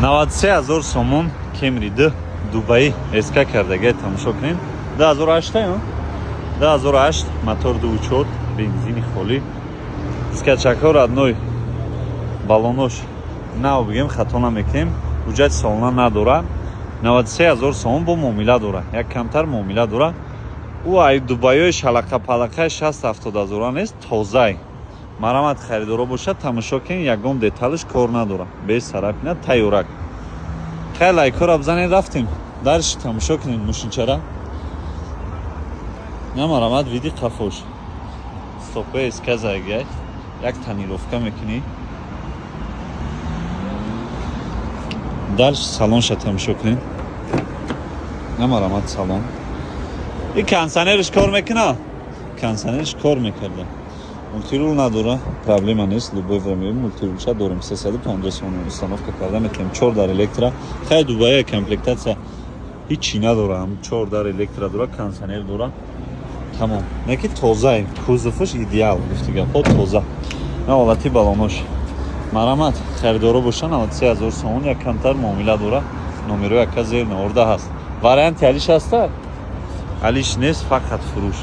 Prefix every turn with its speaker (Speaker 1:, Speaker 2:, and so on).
Speaker 1: 93000 сомон Camry D Дубай эска кардага тамошо кунед. 2008 2008 мотор 2.4 бензини холӣ. Дискачаҳо родной, баллонош нав бигем хато намекунем. Ҳуҷҷати солона надора. 93000 сомон бо муомила дора. Як камтар муомила дора. ӯ ай дубайои шалақа-палақаи 60-70 000 нест, тозаи. Марамат харидоро бошад, тамошо кунед, ягон деталаш кор надора. Без сарапина тайёрак. Хеле лайкора бзанед, рафтем. Дарш тамошо кунед мошинчара. На марамат види қафош. Стопе сказагай. Як тонировка мекунӣ. Дарш салонша тамошо кунед. На марамат салон. این کنسنرش کار میکنه کنسنرش کار میکرده مولتیرول نداره پرابلم نیست любой время مولتیرولش داریم 350 сом установка کرده میتونیم 4 در الکترا خیلی دوباره комплектация هیچی نداره هم 4 در الکترا داره کنسنر داره تمام نکی تازه کوزفش ایدئال گفتگاه خود تازه نه حالتی بالانوش مرامت خریدارو باشن 93000 сом یک کمتر معامله داره номеро یک زیر نورده هست وارانت علیش هست علیش نیست فقط فروش